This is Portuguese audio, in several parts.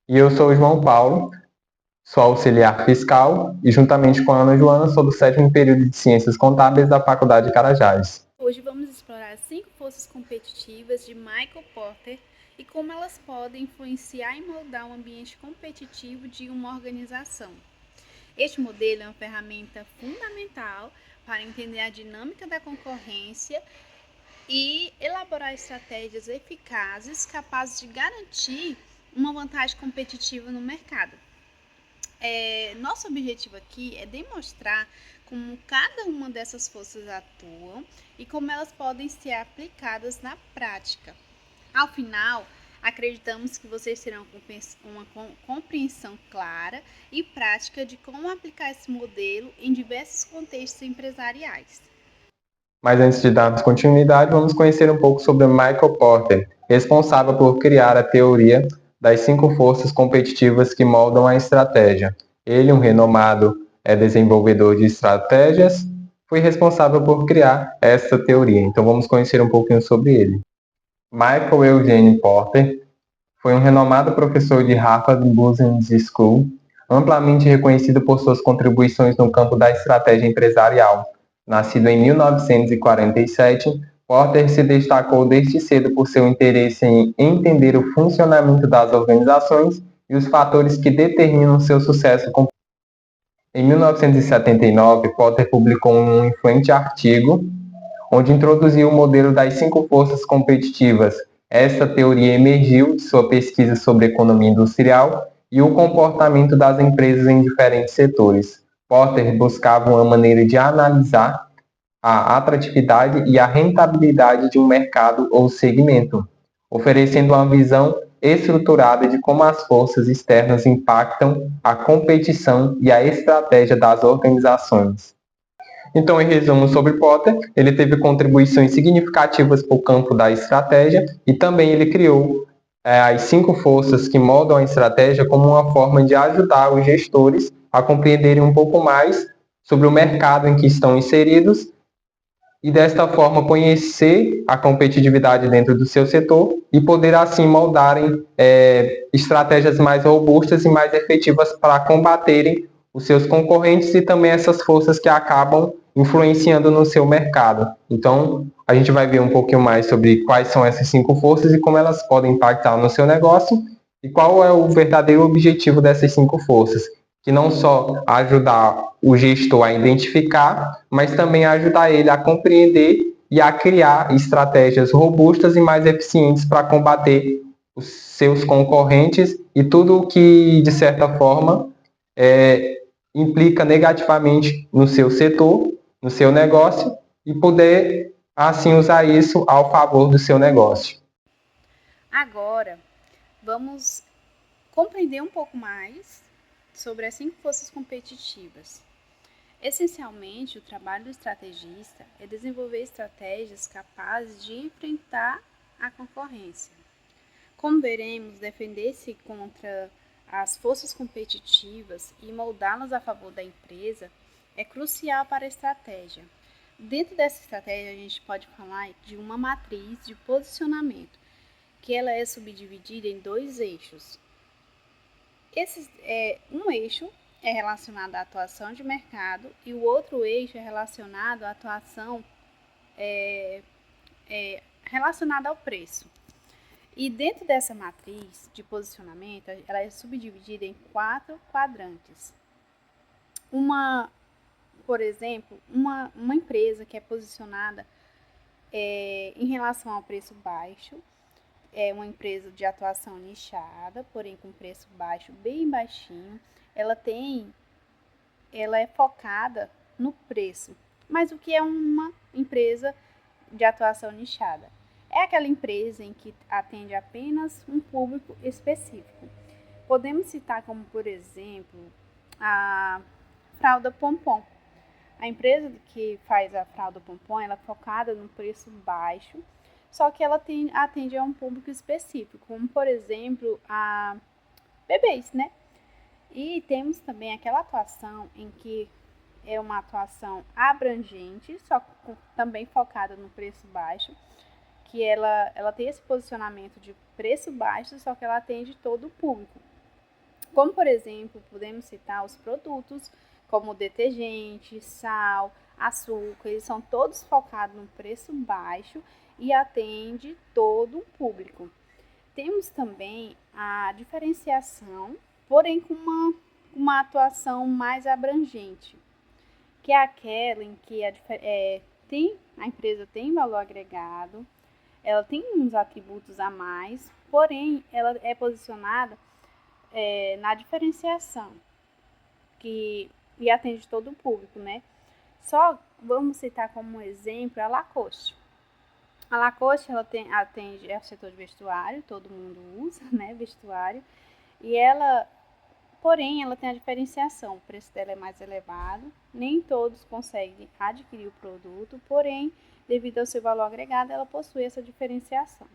E eu sou o João Paulo, sou auxiliar fiscal e, juntamente com a Ana Joana, sou do 7º período de Ciências Contábeis da Faculdade de Carajás. Hoje vamos explorar as 5 forças competitivas de Michael Porter e como elas podem influenciar e moldar o ambiente competitivo de uma organização. Este modelo é uma ferramenta fundamental para entender a dinâmica da concorrência e elaborar estratégias eficazes capazes de garantir uma vantagem competitiva no mercado. Nosso objetivo aqui é demonstrar como cada uma dessas forças atuam e como elas podem ser aplicadas na prática. Ao final, acreditamos que vocês terão uma compreensão clara e prática de como aplicar esse modelo em diversos contextos empresariais. Mas antes de darmos continuidade, vamos conhecer um pouco sobre Michael Porter, responsável por criar a teoria das 5 forças competitivas que moldam a estratégia. Ele, um renomado desenvolvedor de estratégias, foi responsável por criar essa teoria. Então vamos conhecer um pouquinho sobre ele. Michael Eugene Porter foi um renomado professor de Harvard Business School, amplamente reconhecido por suas contribuições no campo da estratégia empresarial. Nascido em 1947, Porter se destacou desde cedo por seu interesse em entender o funcionamento das organizações e os fatores que determinam seu sucesso. Em 1979, Porter publicou um influente artigo onde introduziu o modelo das 5 forças competitivas. Esta teoria emergiu de sua pesquisa sobre economia industrial e o comportamento das empresas em diferentes setores. Porter buscava uma maneira de analisar a atratividade e a rentabilidade de um mercado ou segmento, oferecendo uma visão estruturada de como as forças externas impactam a competição e a estratégia das organizações. Então, em resumo sobre Potter, ele teve contribuições significativas para o campo da estratégia e também ele criou as 5 forças que moldam a estratégia como uma forma de ajudar os gestores a compreenderem um pouco mais sobre o mercado em que estão inseridos e, desta forma, conhecer a competitividade dentro do seu setor e poder, assim, moldarem estratégias mais robustas e mais efetivas para combaterem os seus concorrentes e também essas forças que acabam influenciando no seu mercado. Então, a gente vai ver um pouquinho mais sobre quais são essas 5 forças e como elas podem impactar no seu negócio e qual é o verdadeiro objetivo dessas 5 forças, que não só ajudar o gestor a identificar, mas também ajudar ele a compreender e a criar estratégias robustas e mais eficientes para combater os seus concorrentes e tudo o que, de certa forma, implica negativamente no seu setor, no seu negócio, e poder, assim, usar isso ao favor do seu negócio. Agora, vamos compreender um pouco mais sobre as 5 forças competitivas. Essencialmente, o trabalho do estrategista é desenvolver estratégias capazes de enfrentar a concorrência. Como veremos, defender-se contra as forças competitivas e moldá-las a favor da empresa é crucial para a estratégia. Dentro dessa estratégia, a gente pode falar de uma matriz de posicionamento, que ela é subdividida em 2 eixos. Um eixo é relacionado à atuação de mercado e o outro eixo é relacionado à atuação relacionada ao preço. E dentro dessa matriz de posicionamento, ela é subdividida em 4 quadrantes. Por exemplo, uma empresa que é posicionada em relação ao preço baixo, é uma empresa de atuação nichada, porém com preço baixo, bem baixinho. Ela é focada no preço. Mas o que é uma empresa de atuação nichada? É aquela empresa em que atende apenas um público específico. Podemos citar como, por exemplo, a Fralda Pompom. A empresa que faz a Fralda Pompom, ela é focada no preço baixo, só que ela atende a um público específico, como, por exemplo, a bebês, né? E temos também aquela atuação em que é uma atuação abrangente, só também focada no preço baixo, que ela tem esse posicionamento de preço baixo, só que ela atende todo o público. Como, por exemplo, podemos citar os produtos como detergente, sal, açúcar, eles são todos focados no preço baixo e atende todo o público. Temos também a diferenciação, porém com uma atuação mais abrangente, que é aquela em que a empresa tem valor agregado, ela tem uns atributos a mais, porém ela é posicionada na diferenciação, e atende todo o público, né? Só vamos citar como exemplo a Lacoste. A Lacoste, ela atende o setor de vestuário, todo mundo usa, né, vestuário, e porém, ela tem a diferenciação, o preço dela é mais elevado, nem todos conseguem adquirir o produto, porém, devido ao seu valor agregado, ela possui essa diferenciação.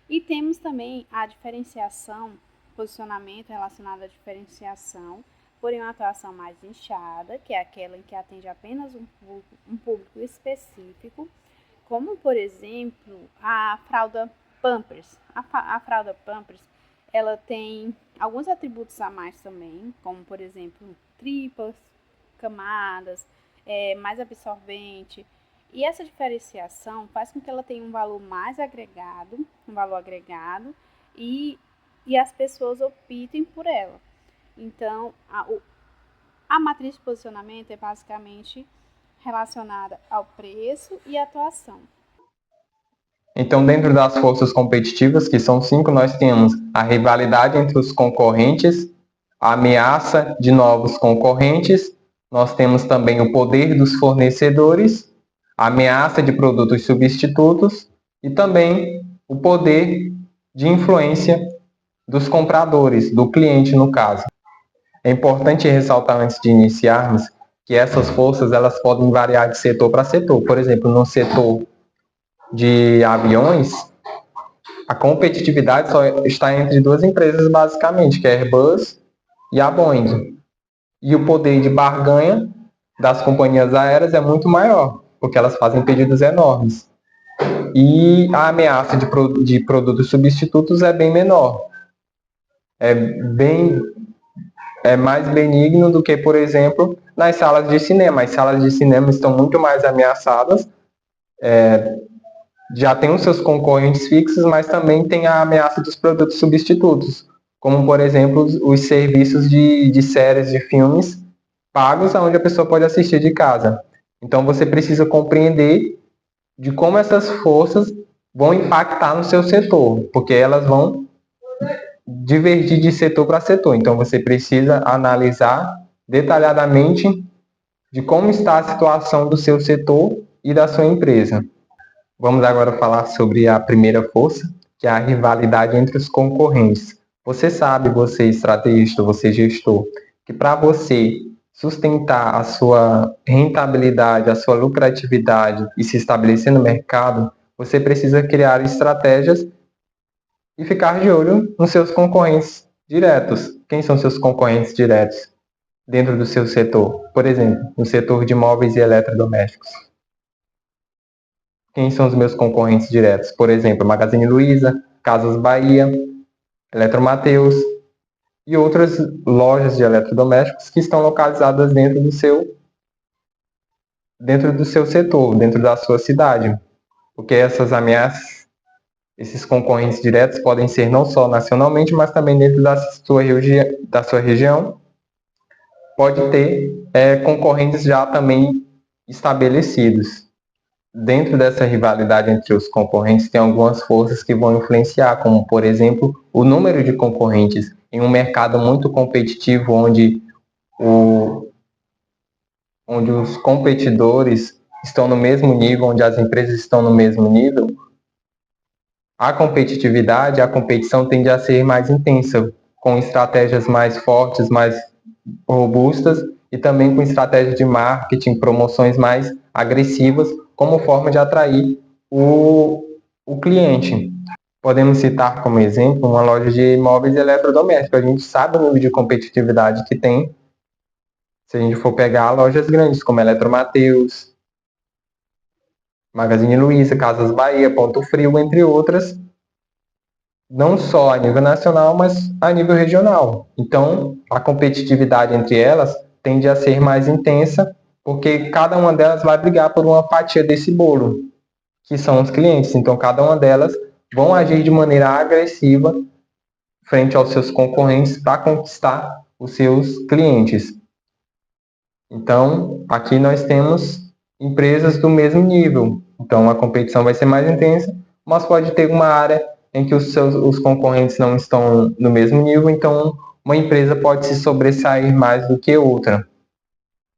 E temos também a diferenciação, posicionamento relacionado à diferenciação, porém uma atuação mais nichada, que é aquela em que atende apenas um público específico, como, por exemplo, a fralda Pampers. A fralda Pampers, ela tem alguns atributos a mais também, como, por exemplo, tripas, camadas, mais absorvente. E essa diferenciação faz com que ela tenha um valor agregado, e as pessoas optem por ela. Então, a matriz de posicionamento é basicamente relacionada ao preço e atuação. Então, dentro das forças competitivas, que são 5, nós temos a rivalidade entre os concorrentes, a ameaça de novos concorrentes, nós temos também o poder dos fornecedores, a ameaça de produtos substitutos e também o poder de influência dos compradores, do cliente no caso. É importante ressaltar antes de iniciarmos que essas forças elas podem variar de setor para setor. Por exemplo, no setor de aviões, a competitividade só está entre duas empresas basicamente, que é a Airbus e a Boeing. E o poder de barganha das companhias aéreas é muito maior, porque elas fazem pedidos enormes. E a ameaça de produtos substitutos é bem menor. É mais benigno do que, por exemplo, nas salas de cinema. As salas de cinema estão muito mais ameaçadas, já tem os seus concorrentes fixos, mas também tem a ameaça dos produtos substitutos, como, por exemplo, os serviços de séries, de filmes pagos, onde a pessoa pode assistir de casa. Então, você precisa compreender de como essas forças vão impactar no seu setor, porque elas vão divergir de setor para setor. Então, você precisa analisar detalhadamente de como está a situação do seu setor e da sua empresa. Vamos agora falar sobre a primeira força, que é a rivalidade entre os concorrentes. Você sabe, você estrategista, você gestor, que para você sustentar a sua rentabilidade, a sua lucratividade e se estabelecer no mercado, você precisa criar estratégias e ficar de olho nos seus concorrentes diretos. Quem são seus concorrentes diretos dentro do seu setor? Por exemplo, no setor de móveis e eletrodomésticos. Quem são os meus concorrentes diretos? Por exemplo, Magazine Luiza, Casas Bahia, Eletromateus e outras lojas de eletrodomésticos que estão localizadas dentro do seu setor, dentro da sua cidade. Porque essas ameaças, esses concorrentes diretos podem ser não só nacionalmente, mas também dentro da sua região. Pode ter concorrentes já também estabelecidos. Dentro dessa rivalidade entre os concorrentes, tem algumas forças que vão influenciar, como, por exemplo, o número de concorrentes. Em um mercado muito competitivo, onde os competidores estão no mesmo nível, onde as empresas estão no mesmo nível, a competitividade, a competição tende a ser mais intensa, com estratégias mais fortes, mais robustas e também com estratégias de marketing, promoções mais agressivas, como forma de atrair o cliente. Podemos citar como exemplo uma loja de móveis eletrodomésticos. A gente sabe o nível de competitividade que tem se a gente for pegar lojas grandes como Eletromateus, Magazine Luiza, Casas Bahia, Ponto Frio, entre outras, não só a nível nacional, mas a nível regional. Então, a competitividade entre elas tende a ser mais intensa, porque cada uma delas vai brigar por uma fatia desse bolo, que são os clientes. Então, cada uma delas vão agir de maneira agressiva frente aos seus concorrentes para conquistar os seus clientes. Então, aqui nós temos empresas do mesmo nível. Então, a competição vai ser mais intensa, mas pode ter uma área em que os concorrentes não estão no mesmo nível, então uma empresa pode se sobressair mais do que outra.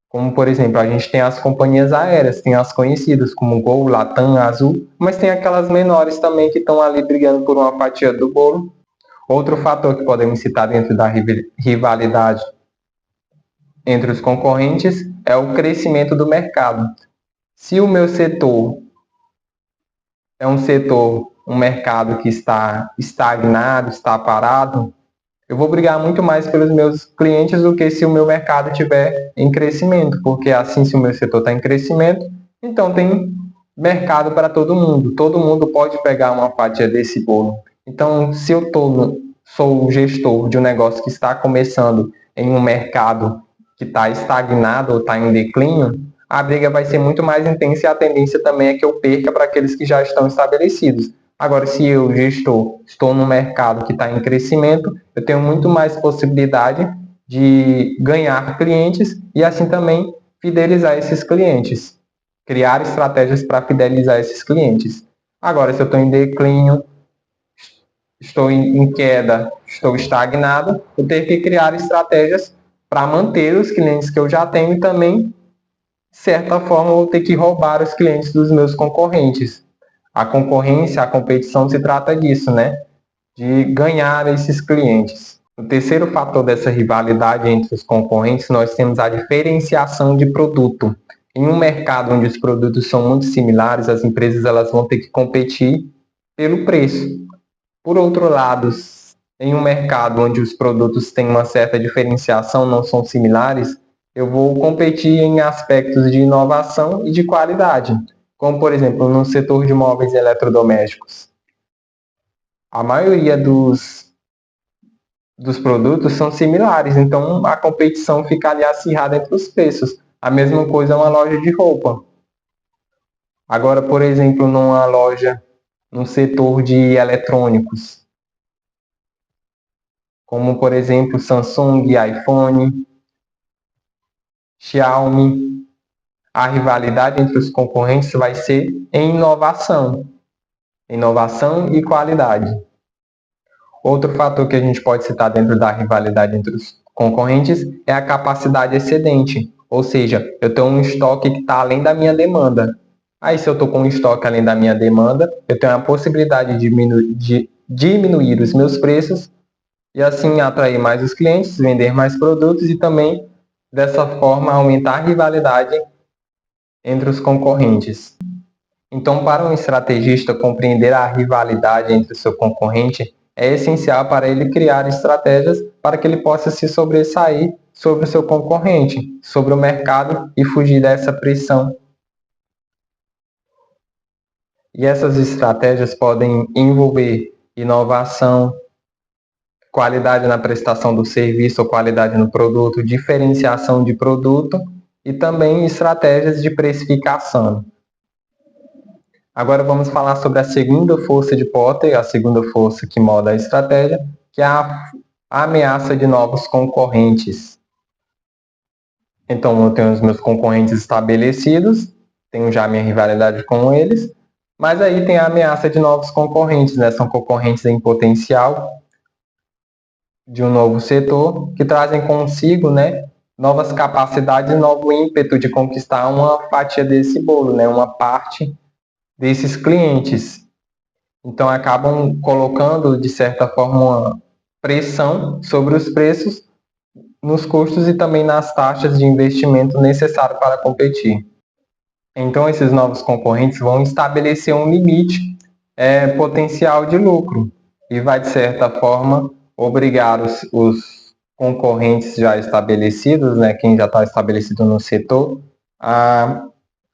Como, por exemplo, a gente tem as companhias aéreas, tem as conhecidas como Gol, Latam, Azul, mas tem aquelas menores também que estão ali brigando por uma fatia do bolo. Outro fator que podemos citar dentro da rivalidade entre os concorrentes é o crescimento do mercado. Se o meu setor é um mercado que está estagnado, está parado, eu vou brigar muito mais pelos meus clientes do que se o meu mercado estiver em crescimento, porque assim, se o meu setor está em crescimento, então tem mercado para todo mundo pode pegar uma fatia desse bolo. Então, se eu sou o gestor de um negócio que está começando em um mercado que está estagnado ou está em declínio, a briga vai ser muito mais intensa e a tendência também é que eu perca para aqueles que já estão estabelecidos. Agora, se eu, gestor, estou no mercado que está em crescimento, eu tenho muito mais possibilidade de ganhar clientes e assim também fidelizar esses clientes. Criar estratégias para fidelizar esses clientes. Agora, se eu estou em declínio, estou em queda, estou estagnado, eu tenho que criar estratégias para manter os clientes que eu já tenho e também, de certa forma, eu vou ter que roubar os clientes dos meus concorrentes. A concorrência, a competição se trata disso, né? De ganhar esses clientes. O terceiro fator dessa rivalidade entre os concorrentes, nós temos a diferenciação de produto. Em um mercado onde os produtos são muito similares, as empresas elas vão ter que competir pelo preço. Por outro lado, em um mercado onde os produtos têm uma certa diferenciação, não são similares, eu vou competir em aspectos de inovação e de qualidade, como, por exemplo, no setor de móveis e eletrodomésticos. A maioria dos produtos são similares, então a competição fica ali acirrada entre os preços. A mesma coisa é uma loja de roupa. Agora, por exemplo, numa loja, no setor de eletrônicos, como por exemplo Samsung, iPhone, Xiaomi, a rivalidade entre os concorrentes vai ser em inovação e qualidade. Outro fator que a gente pode citar dentro da rivalidade entre os concorrentes é a capacidade excedente, ou seja, eu tenho um estoque que está além da minha demanda. Aí, se eu estou com um estoque além da minha demanda, eu tenho a possibilidade de diminuir os meus preços e assim atrair mais os clientes, vender mais produtos e também, dessa forma, aumentar a rivalidade entre os concorrentes. Então, para um estrategista, compreender a rivalidade entre o seu concorrente é essencial para ele criar estratégias para que ele possa se sobressair sobre o seu concorrente, sobre o mercado e fugir dessa pressão. E essas estratégias podem envolver inovação, qualidade na prestação do serviço ou qualidade no produto, diferenciação de produto e também estratégias de precificação. Agora vamos falar sobre a segunda força de Porter, a segunda força que molda a estratégia, que é a ameaça de novos concorrentes. Então, eu tenho os meus concorrentes estabelecidos, tenho já a minha rivalidade com eles, mas aí tem a ameaça de novos concorrentes, né? São concorrentes em potencial de um novo setor, que trazem consigo, né, novas capacidades e novo ímpeto de conquistar uma fatia desse bolo, né, uma parte desses clientes. Então, acabam colocando, de certa forma, uma pressão sobre os preços, nos custos e também nas taxas de investimento necessário para competir. Então, esses novos concorrentes vão estabelecer um limite potencial de lucro e vai, de certa forma, obrigar os concorrentes já estabelecidos, né, quem já está estabelecido no setor, a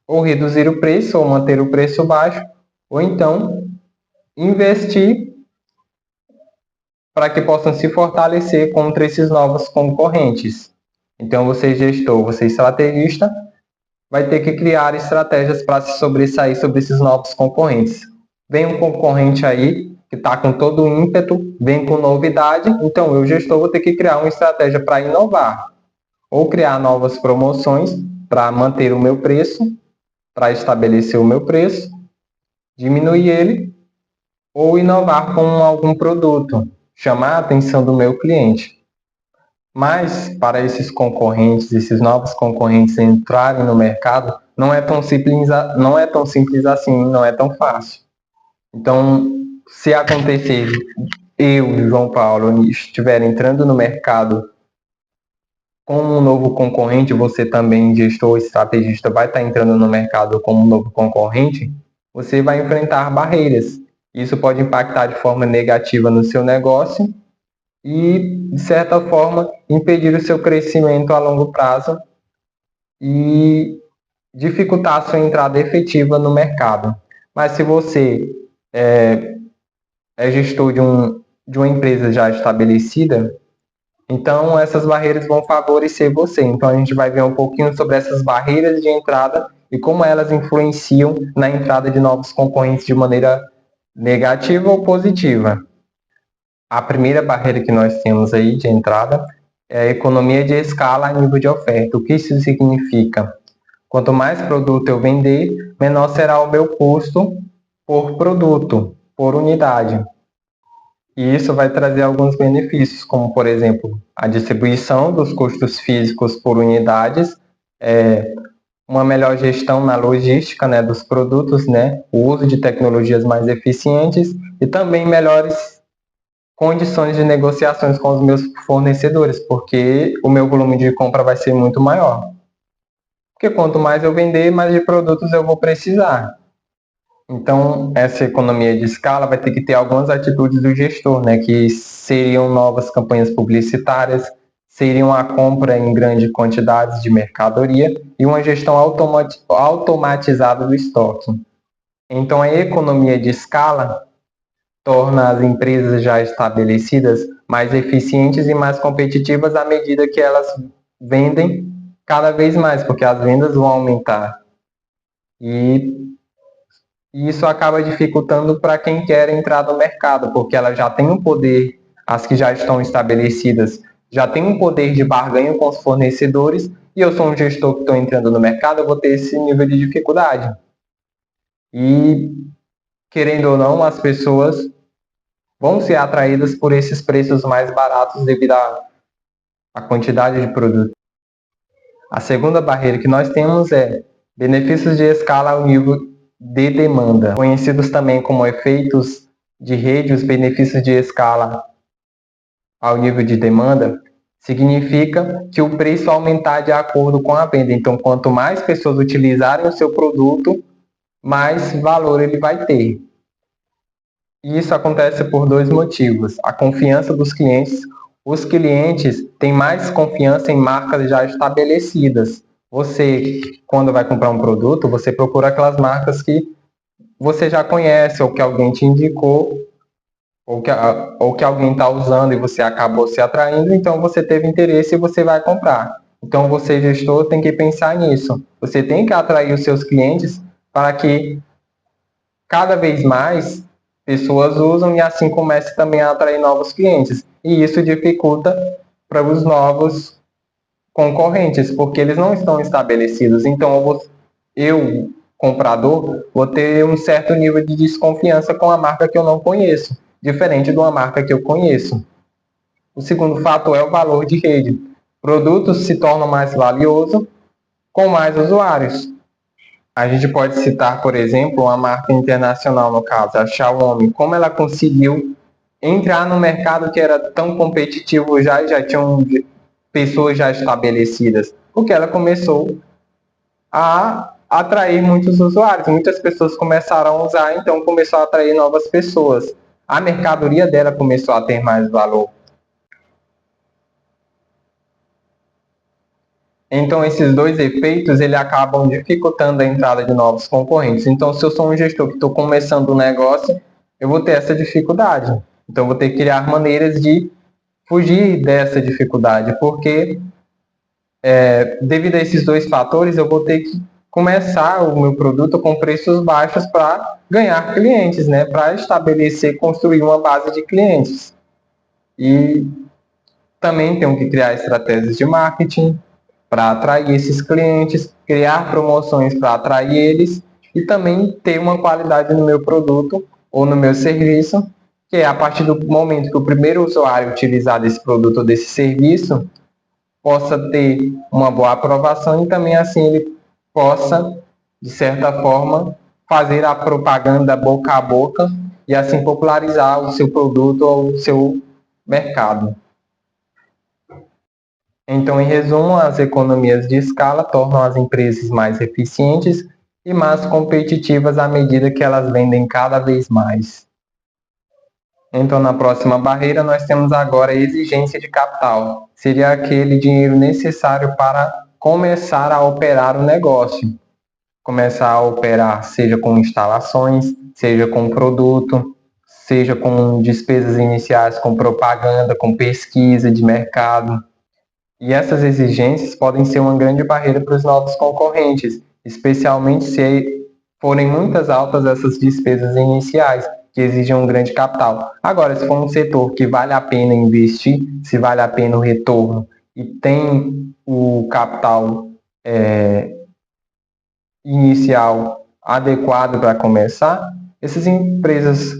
ou reduzir o preço ou manter o preço baixo, ou então investir para que possam se fortalecer contra esses novos concorrentes. Então, você gestor, você estrategista, vai ter que criar estratégias para se sobressair sobre esses novos concorrentes. Vem um concorrente aí que está com todo o ímpeto, vem com novidade, então eu, gestor, vou ter que criar uma estratégia para inovar, ou criar novas promoções para manter o meu preço, para estabelecer o meu preço, diminuir ele, ou inovar com algum produto, chamar a atenção do meu cliente. Mas para esses concorrentes, esses novos concorrentes entrarem no mercado, não é tão simples assim, não é tão fácil. Então, se acontecer eu, João Paulo, estiver entrando no mercado com um novo concorrente, você também, gestor, estrategista, vai estar entrando no mercado como um novo concorrente, você vai enfrentar barreiras. Isso pode impactar de forma negativa no seu negócio e, de certa forma, impedir o seu crescimento a longo prazo e dificultar a sua entrada efetiva no mercado. Mas se você é gestor de uma empresa já estabelecida, então essas barreiras vão favorecer você. Então a gente vai ver um pouquinho sobre essas barreiras de entrada e como elas influenciam na entrada de novos concorrentes de maneira negativa ou positiva. A primeira barreira que nós temos aí de entrada é a economia de escala a nível de oferta. O que isso significa? Quanto mais produto eu vender, menor será o meu custo por produto, por unidade. E isso vai trazer alguns benefícios, como, por exemplo, a distribuição dos custos físicos por unidades, uma melhor gestão na logística, né, dos produtos, né, o uso de tecnologias mais eficientes e também melhores condições de negociações com os meus fornecedores, porque o meu volume de compra vai ser muito maior. Porque quanto mais eu vender, mais de produtos eu vou precisar. Então, essa economia de escala vai ter que ter algumas atitudes do gestor, né, que seriam novas campanhas publicitárias, seriam a compra em grandes quantidades de mercadoria e uma gestão automatizada do estoque. Então, a economia de escala torna as empresas já estabelecidas mais eficientes e mais competitivas à medida que elas vendem cada vez mais, porque as vendas vão aumentar. E isso acaba dificultando para quem quer entrar no mercado, porque ela já tem um poder, as que já estão estabelecidas, já tem um poder de barganha com os fornecedores, e eu sou um gestor que estou entrando no mercado, eu vou ter esse nível de dificuldade. E, querendo ou não, as pessoas vão ser atraídas por esses preços mais baratos devido à quantidade de produto. A segunda barreira que nós temos é benefícios de escala ao nível de demanda, conhecidos também como efeitos de rede. Os benefícios de escala ao nível de demanda significa que o preço aumentar de acordo com a venda. Então, quanto mais pessoas utilizarem o seu produto, mais valor ele vai ter. E isso acontece por dois motivos: a confiança dos clientes. Os clientes têm mais confiança em marcas já estabelecidas. Você, quando vai comprar um produto, você procura aquelas marcas que você já conhece, ou que alguém te indicou, ou que alguém está usando e você acabou se atraindo, então você teve interesse e você vai comprar. Então você, gestor, tem que pensar nisso. Você tem que atrair os seus clientes para que cada vez mais pessoas usam e assim comece também a atrair novos clientes. E isso dificulta para os novos concorrentes, porque eles não estão estabelecidos. Então, eu, comprador, vou ter um certo nível de desconfiança com a marca que eu não conheço, diferente de uma marca que eu conheço. O segundo fator é o valor de rede. Produtos se tornam mais valiosos com mais usuários. A gente pode citar, por exemplo, uma marca internacional, no caso, a Xiaomi, como ela conseguiu entrar no mercado que era tão competitivo já e já tinham pessoas já estabelecidas, porque ela começou a atrair muitos usuários, muitas pessoas começaram a usar, então começou a atrair novas pessoas. A mercadoria dela começou a ter mais valor. Então, esses dois efeitos, ele acabam dificultando a entrada de novos concorrentes. Então, se eu sou um gestor que estou começando um negócio, eu vou ter essa dificuldade. Então, vou ter que criar maneiras de fugir dessa dificuldade, porque devido a esses dois fatores, eu vou ter que começar o meu produto com preços baixos para ganhar clientes, né? Para estabelecer, construir uma base de clientes. E também tenho que criar estratégias de marketing para atrair esses clientes, criar promoções para atrair eles e também ter uma qualidade no meu produto ou no meu serviço, que é a partir do momento que o primeiro usuário utilizar desse produto ou desse serviço, possa ter uma boa aprovação e também assim ele possa, de certa forma, fazer a propaganda boca a boca e assim popularizar o seu produto ou o seu mercado. Então, em resumo, as economias de escala tornam as empresas mais eficientes e mais competitivas à medida que elas vendem cada vez mais. Então, na próxima barreira, nós temos agora a exigência de capital. Seria aquele dinheiro necessário para começar a operar o negócio. Começar a operar, seja com instalações, seja com produto, seja com despesas iniciais, com propaganda, com pesquisa de mercado. E essas exigências podem ser uma grande barreira para os novos concorrentes, especialmente se forem muitas altas essas despesas iniciais, que exigem um grande capital. Agora, se for um setor que vale a pena investir, se vale a pena o retorno e tem o capital inicial adequado para começar, essas empresas,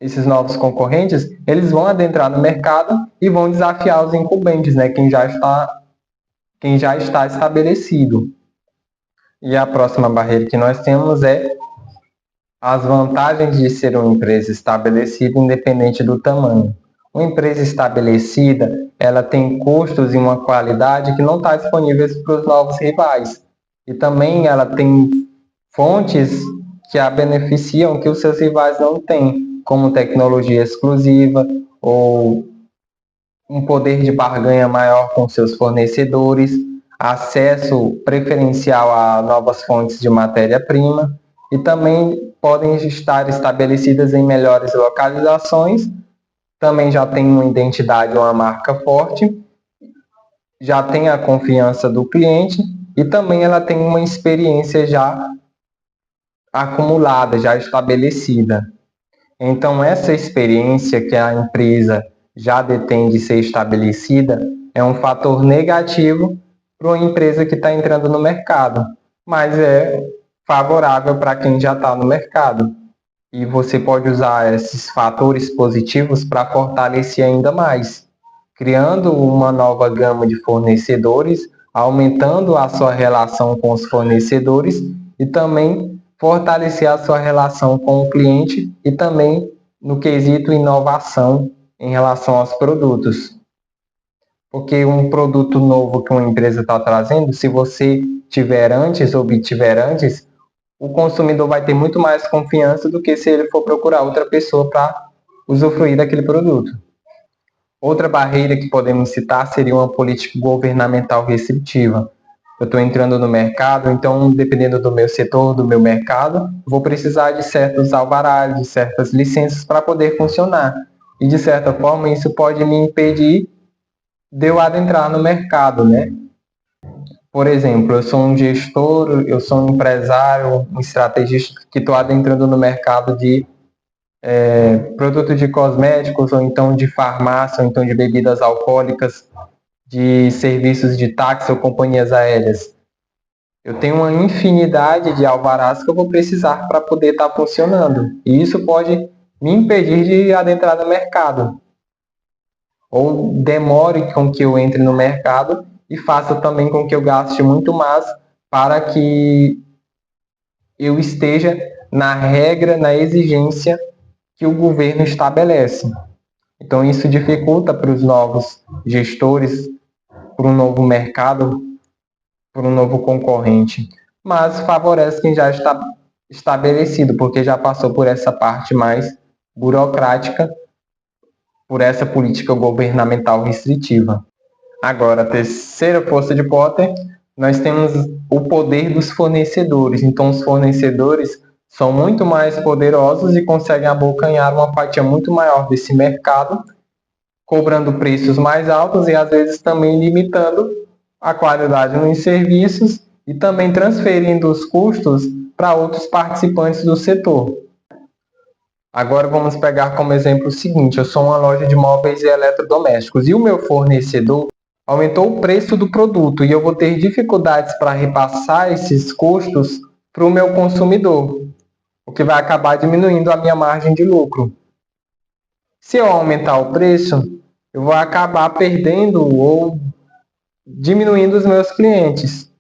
esses novos concorrentes, eles vão adentrar no mercado e vão desafiar os incumbentes, né? Quem já está estabelecido. E a próxima barreira que nós temos é as vantagens de ser uma empresa estabelecida independente do tamanho. Uma empresa estabelecida, ela tem custos e uma qualidade que não está disponíveis para os novos rivais. E também ela tem fontes que a beneficiam que os seus rivais não têm, como tecnologia exclusiva ou um poder de barganha maior com seus fornecedores, acesso preferencial a novas fontes de matéria-prima e também podem estar estabelecidas em melhores localizações, também já tem uma identidade, uma marca forte, já tem a confiança do cliente e também ela tem uma experiência já acumulada, já estabelecida. Então, essa experiência que a empresa já detém de ser estabelecida é um fator negativo para uma empresa que está entrando no mercado, mas é favorável para quem já está no mercado. E você pode usar esses fatores positivos para fortalecer ainda mais, criando uma nova gama de fornecedores, aumentando a sua relação com os fornecedores e também fortalecer a sua relação com o cliente e também no quesito inovação em relação aos produtos. Porque um produto novo que uma empresa está trazendo, se você tiver antes, obtiver antes, o consumidor vai ter muito mais confiança do que se ele for procurar outra pessoa para usufruir daquele produto. Outra barreira que podemos citar seria uma política governamental restritiva. Eu estou entrando no mercado, então, dependendo do meu setor, do meu mercado, vou precisar de certos alvarás, de certas licenças para poder funcionar. E, de certa forma, isso pode me impedir de eu adentrar no mercado, né? Por exemplo, eu sou um gestor, eu sou um empresário, um estrategista que estou adentrando no mercado de produtos de cosméticos, ou então de farmácia, ou então de bebidas alcoólicas, de serviços de táxi ou companhias aéreas. Eu tenho uma infinidade de alvarás que eu vou precisar para poder estar funcionando. E isso pode me impedir de adentrar no mercado. Ou demore com que eu entre no mercado e faça também com que eu gaste muito mais para que eu esteja na regra, na exigência que o governo estabelece. Então, isso dificulta para os novos gestores, para um novo mercado, para um novo concorrente, mas favorece quem já está estabelecido, porque já passou por essa parte mais burocrática, por essa política governamental restritiva. Agora, a terceira força de Potter, nós temos o poder dos fornecedores. Então, os fornecedores são muito mais poderosos e conseguem abocanhar uma fatia muito maior desse mercado, cobrando preços mais altos e às vezes também limitando a qualidade nos serviços e também transferindo os custos para outros participantes do setor. Agora vamos pegar como exemplo o seguinte: eu sou uma loja de móveis e eletrodomésticos e o meu fornecedor aumentou o preço do produto e eu vou ter dificuldades para repassar esses custos para o meu consumidor, o que vai acabar diminuindo a minha margem de lucro. Se eu aumentar o preço, eu vou acabar perdendo ou diminuindo os meus clientes.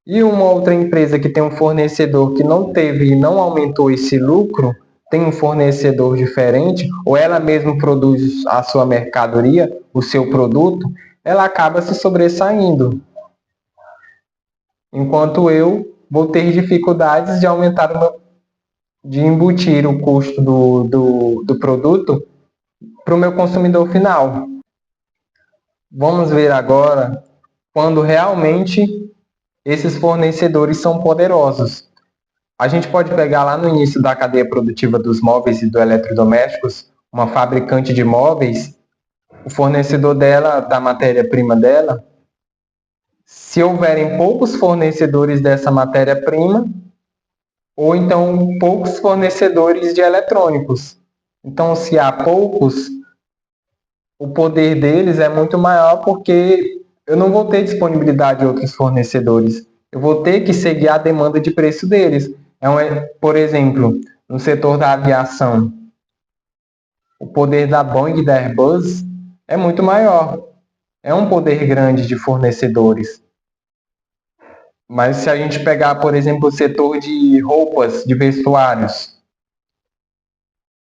E uma outra empresa que tem um fornecedor que não teve e não aumentou esse lucro, tem um fornecedor diferente, ou ela mesma produz a sua mercadoria, o seu produto, ela acaba se sobressaindo. Enquanto eu vou ter dificuldades de aumentar de embutir o custo do produto para o meu consumidor final. Vamos ver agora quando realmente esses fornecedores são poderosos. A gente pode pegar lá no início da cadeia produtiva dos móveis e do eletrodomésticos, uma fabricante de móveis, o fornecedor dela, da matéria-prima dela, se houverem poucos fornecedores dessa matéria-prima, ou então poucos fornecedores de eletrônicos. Então, se há poucos, o poder deles é muito maior porque eu não vou ter disponibilidade de outros fornecedores. Eu vou ter que seguir a demanda de preço deles. Por exemplo, no setor da aviação, o poder da Boeing e da Airbus é muito maior. É um poder grande de fornecedores. Mas se a gente pegar, por exemplo, o setor de roupas, de vestuários,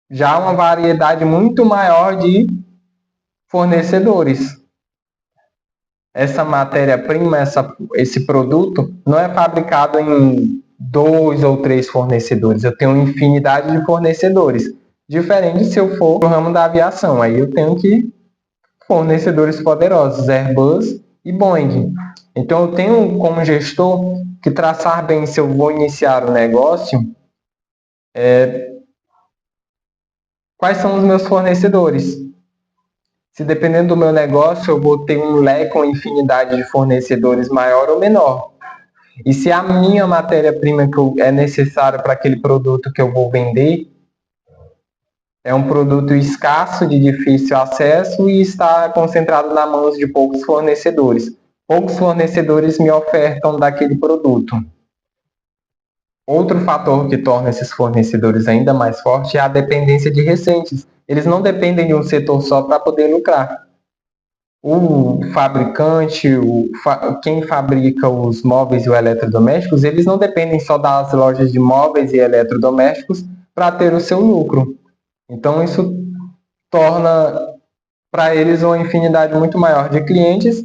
já há uma variedade muito maior de fornecedores. Essa matéria-prima, esse produto, não é fabricado em 2 ou 3 fornecedores. Eu tenho uma infinidade de fornecedores. Diferente se eu for no ramo da aviação. Aí eu tenho que fornecedores poderosos, Airbus e Boeing. Então eu tenho como gestor que traçar bem se eu vou iniciar o negócio, quais são os meus fornecedores. Se dependendo do meu negócio, eu vou ter um leque, uma infinidade de fornecedores maior ou menor. E se a minha matéria-prima que é necessária para aquele produto que eu vou vender é um produto escasso, de difícil acesso e está concentrado nas mãos de poucos fornecedores. Poucos fornecedores me ofertam daquele produto. Outro fator que torna esses fornecedores ainda mais fortes é a dependência de recentes. Eles não dependem de um setor só para poder lucrar. O fabricante, quem fabrica os móveis e os eletrodomésticos, eles não dependem só das lojas de móveis e eletrodomésticos para ter o seu lucro. Então, isso torna para eles uma infinidade muito maior de clientes,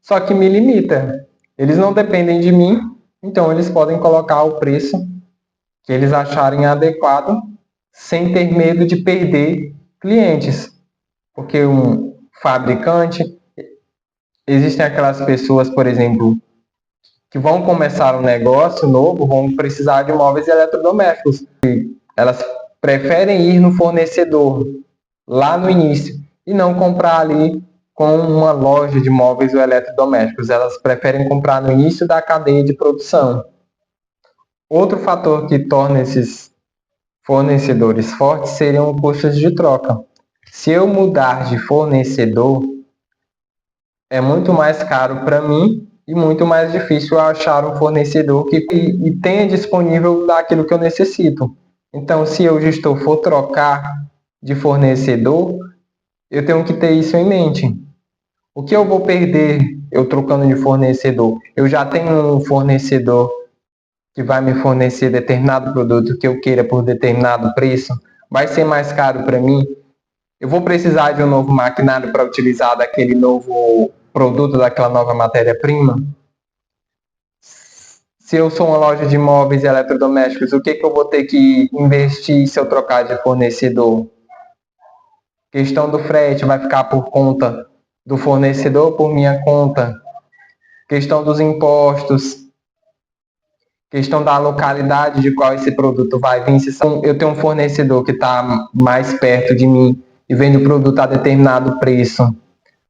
só que me limita. Eles não dependem de mim, então eles podem colocar o preço que eles acharem adequado, sem ter medo de perder clientes. Porque um fabricante, existem aquelas pessoas, por exemplo, que vão começar um negócio novo, vão precisar de móveis e eletrodomésticos. Elas preferem ir no fornecedor lá no início e não comprar ali com uma loja de móveis ou eletrodomésticos. Elas preferem comprar no início da cadeia de produção. Outro fator que torna esses fornecedores fortes seriam custos de troca. Se eu mudar de fornecedor, é muito mais caro para mim e muito mais difícil achar um fornecedor que tenha disponível daquilo que eu necessito. Então, se eu gestor for trocar de fornecedor, eu tenho que ter isso em mente. O que eu vou perder eu trocando de fornecedor? Eu já tenho um fornecedor que vai me fornecer determinado produto que eu queira por determinado preço. Vai ser mais caro para mim? Eu vou precisar de um novo maquinário para utilizar daquele novo produto, daquela nova matéria-prima? Se eu sou uma loja de móveis e eletrodomésticos, o que eu vou ter que investir se eu trocar de fornecedor? Questão do frete vai ficar por conta do fornecedor ou por minha conta? Questão dos impostos. questão da localidade de qual esse produto vai vir. Se eu tenho um fornecedor que está mais perto de mim e vende o produto a determinado preço,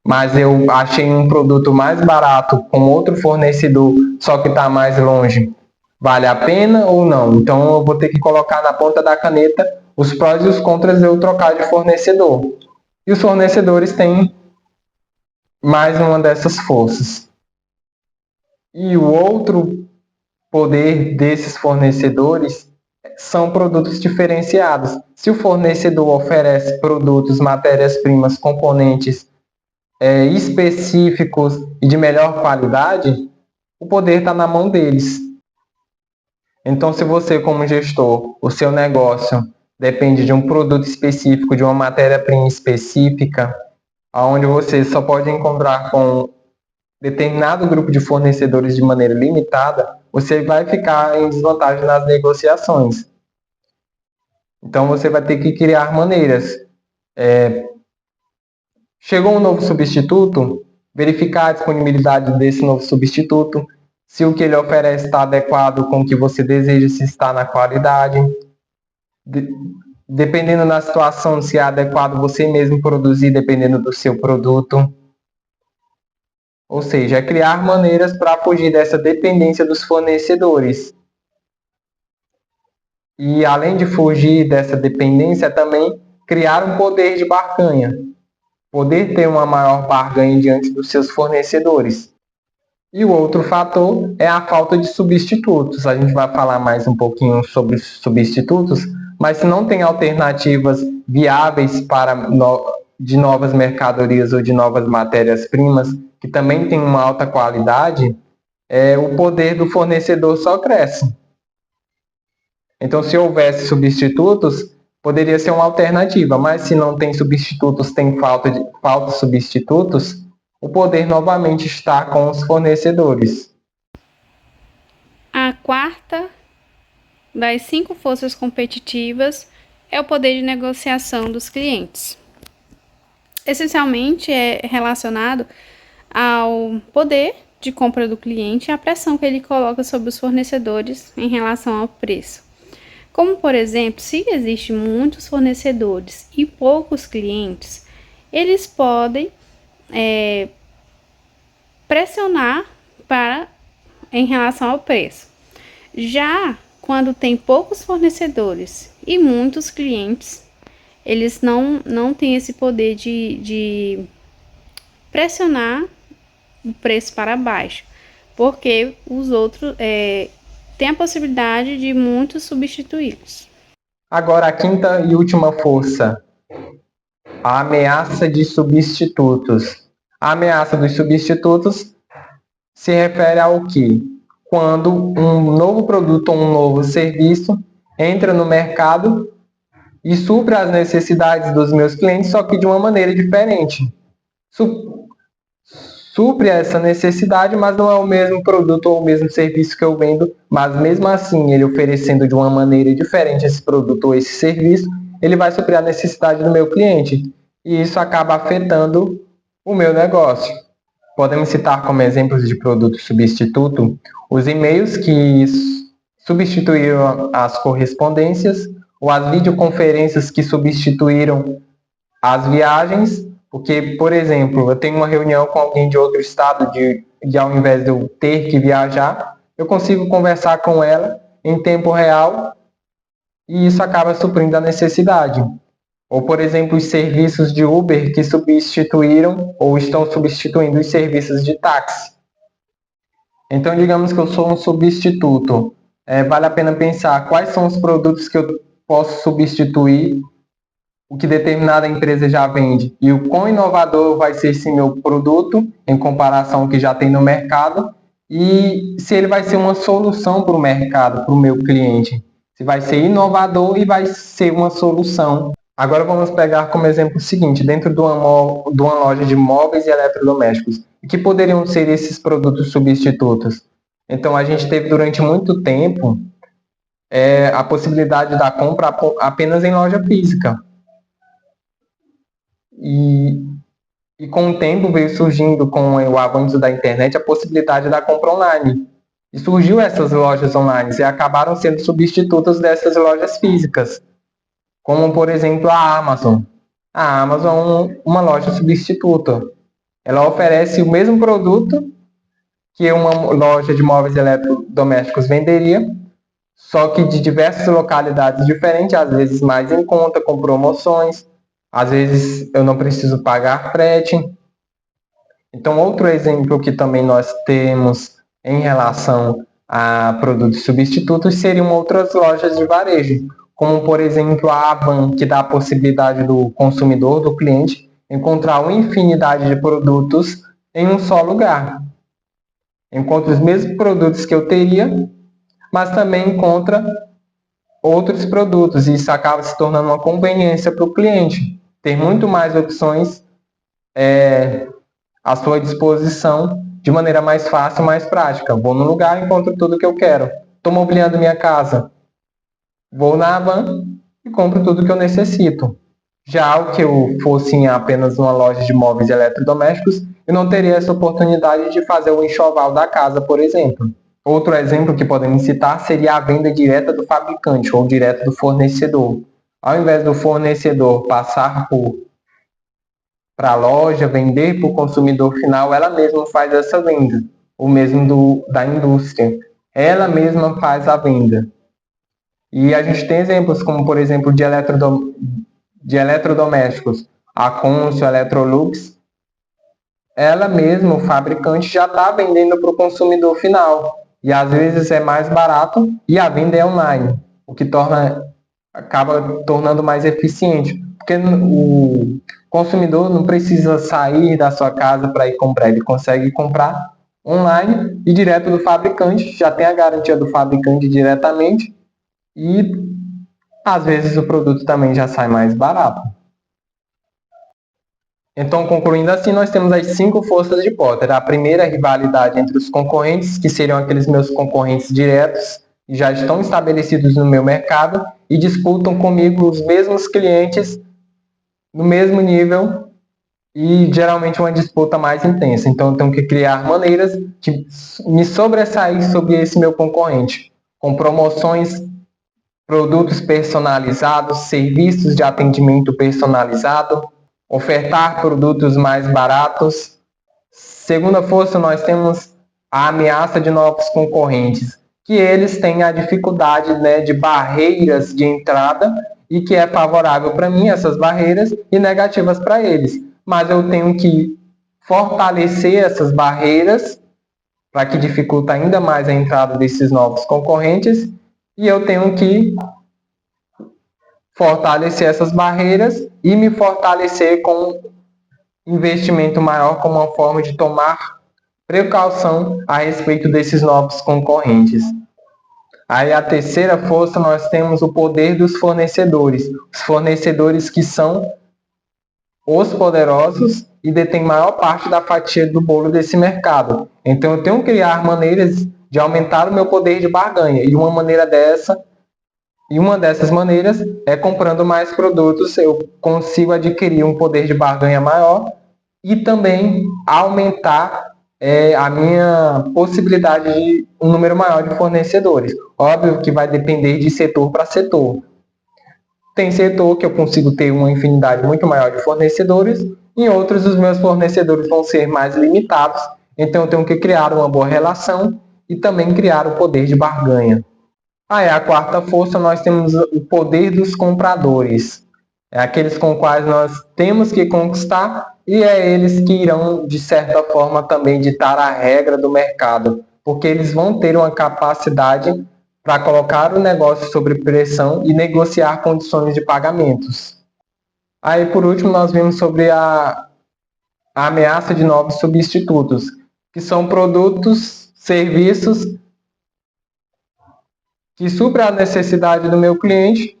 mas eu achei um produto mais barato com outro fornecedor, só que está mais longe, vale a pena ou não? Então eu vou ter que colocar na ponta da caneta os prós e os contras de eu trocar de fornecedor. E os fornecedores têm mais uma dessas forças. E o outro poder desses fornecedores são produtos diferenciados. Se o fornecedor oferece produtos, matérias-primas, componentes específicos e de melhor qualidade, o poder está na mão deles. Então, se você, como gestor, o seu negócio depende de um produto específico, de uma matéria-prima específica, onde você só pode encontrar com determinado grupo de fornecedores de maneira limitada, você vai ficar em desvantagem nas negociações. Então, você vai ter que criar maneiras. Chegou um novo substituto, verificar a disponibilidade desse novo substituto, se o que ele oferece está adequado com o que você deseja, se está na qualidade. Dependendo da situação, se é adequado você mesmo produzir, dependendo do seu produto. Ou seja, é criar maneiras para fugir dessa dependência dos fornecedores. E além de fugir dessa dependência, também criar um poder de barganha. Poder ter uma maior barganha diante dos seus fornecedores. E o outro fator é a falta de substitutos. A gente vai falar mais um pouquinho sobre substitutos, mas se não tem alternativas viáveis de novas mercadorias ou de novas matérias-primas, que também tem uma alta qualidade, o poder do fornecedor só cresce. Então, se houvesse substitutos, poderia ser uma alternativa, mas se não tem substitutos, tem falta de substitutos, o poder novamente está com os fornecedores. A quarta das 5 forças competitivas é o poder de negociação dos clientes. Essencialmente é relacionado ao poder de compra do cliente e à pressão que ele coloca sobre os fornecedores em relação ao preço. Como, por exemplo, se existem muitos fornecedores e poucos clientes, eles podem pressionar em relação ao preço. Já quando tem poucos fornecedores e muitos clientes, eles não têm esse poder de pressionar o preço para baixo, porque os outros têm a possibilidade de muitos substituí-los. Agora, a quinta e última força, a ameaça de substitutos. A ameaça dos substitutos se refere ao quê? Quando um novo produto ou um novo serviço entra no mercado e supre as necessidades dos meus clientes, só que de uma maneira diferente. Supre essa necessidade, mas não é o mesmo produto ou o mesmo serviço que eu vendo, mas mesmo assim, ele oferecendo de uma maneira diferente esse produto ou esse serviço, ele vai suprir a necessidade do meu cliente. E isso acaba afetando o meu negócio. Podemos citar como exemplos de produto substituto os e-mails que substituíram as correspondências, ou as videoconferências que substituíram as viagens, porque, por exemplo, eu tenho uma reunião com alguém de outro estado, de ao invés de eu ter que viajar, eu consigo conversar com ela em tempo real e isso acaba suprindo a necessidade. Ou, por exemplo, os serviços de Uber que substituíram ou estão substituindo os serviços de táxi. Então, digamos que eu sou um substituto. Vale a pena pensar quais são os produtos que eu posso substituir, o que determinada empresa já vende e o quão inovador vai ser esse meu produto em comparação ao que já tem no mercado e se ele vai ser uma solução para o mercado, para o meu cliente. Se vai ser inovador e vai ser uma solução. Agora vamos pegar como exemplo o seguinte, dentro de uma loja de móveis e eletrodomésticos, o que poderiam ser esses produtos substitutos? Então a gente teve durante muito tempo a possibilidade da compra apenas em loja física. E com o tempo veio surgindo, com o avanço da internet, a possibilidade da compra online. E surgiu essas lojas online e acabaram sendo substitutas dessas lojas físicas, como por exemplo a Amazon. A Amazon é uma loja substituta. Ela oferece o mesmo produto que uma loja de móveis eletrodomésticos venderia, só que de diversas localidades diferentes, às vezes mais em conta, com promoções, às vezes eu não preciso pagar frete. Então, outro exemplo que também nós temos em relação a produtos substitutos seriam outras lojas de varejo, como por exemplo a Avan, que dá a possibilidade do consumidor, do cliente, encontrar uma infinidade de produtos em um só lugar. Encontra os mesmos produtos que eu teria, mas também encontra outros produtos, e isso acaba se tornando uma conveniência para o cliente ter muito mais opções à sua disposição de maneira mais fácil, mais prática. Vou no lugar e encontro tudo que eu quero. Estou mobiliando minha casa, vou na Avan e compro tudo que eu necessito. Já o que eu fosse em apenas uma loja de móveis eletrodomésticos, eu não teria essa oportunidade de fazer o enxoval da casa, por exemplo. Outro exemplo que podemos citar seria a venda direta do fabricante ou direta do fornecedor. Ao invés do fornecedor passar para a loja, vender para o consumidor final, ela mesma faz essa venda. O mesmo da indústria. Ela mesma faz a venda. E a gente tem exemplos como, por exemplo, de eletrodomésticos. A Consul, a Electrolux, ela mesma, o fabricante, já está vendendo para o consumidor final. E às vezes é mais barato e a venda é online, o que acaba tornando mais eficiente. Porque o consumidor não precisa sair da sua casa para ir comprar, ele consegue comprar online e direto do fabricante, já tem a garantia do fabricante diretamente e às vezes o produto também já sai mais barato. Então, concluindo assim, nós temos as 5 forças de Potter. A primeira é a rivalidade entre os concorrentes, que seriam aqueles meus concorrentes diretos, que já estão estabelecidos no meu mercado e disputam comigo os mesmos clientes no mesmo nível e geralmente uma disputa mais intensa. Então, eu tenho que criar maneiras de me sobressair sobre esse meu concorrente, com promoções, produtos personalizados, serviços de atendimento personalizado, ofertar produtos mais baratos. Segunda força, nós temos a ameaça de novos concorrentes, que eles têm a dificuldade, de barreiras de entrada e que é favorável para mim essas barreiras e negativas para eles. Mas eu tenho que fortalecer essas barreiras para que dificulta ainda mais a entrada desses novos concorrentes e eu tenho que fortalecer essas barreiras e me fortalecer com investimento maior como uma forma de tomar precaução a respeito desses novos concorrentes. Aí a terceira força nós temos o poder dos fornecedores. Os fornecedores que são os poderosos e detêm maior parte da fatia do bolo desse mercado. Então eu tenho que criar maneiras de aumentar o meu poder de barganha. E uma dessas maneiras é comprando mais produtos, eu consigo adquirir um poder de barganha maior e também aumentar a minha possibilidade de um número maior de fornecedores. Óbvio que vai depender de setor para setor. Tem setor que eu consigo ter uma infinidade muito maior de fornecedores, em outros os meus fornecedores vão ser mais limitados, então eu tenho que criar uma boa relação e também criar o poder de barganha. Aí a quarta força nós temos o poder dos compradores. É aqueles com quais nós temos que conquistar e é eles que irão, de certa forma, também ditar a regra do mercado, porque eles vão ter uma capacidade para colocar o negócio sob pressão e negociar condições de pagamentos. Aí, por último, nós vimos sobre a ameaça de novos substitutos, que são produtos, serviços que suprem a necessidade do meu cliente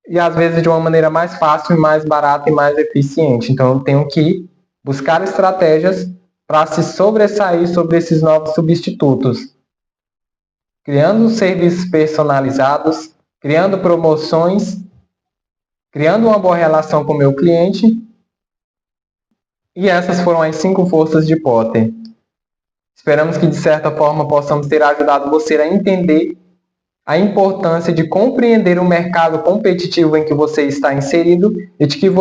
e às vezes de uma maneira mais fácil, mais barata e mais eficiente. Então eu tenho que buscar estratégias para se sobressair sobre esses novos substitutos, criando serviços personalizados, criando promoções, criando uma boa relação com o meu cliente. E essas foram as 5 forças de Potter. Esperamos que, de certa forma, possamos ter ajudado você a entender a importância de compreender o mercado competitivo em que você está inserido e de que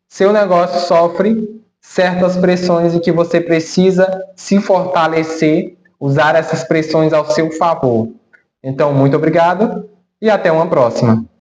seu negócio sofre certas pressões e que você precisa se fortalecer, usar essas pressões ao seu favor. Então, muito obrigado e até uma próxima.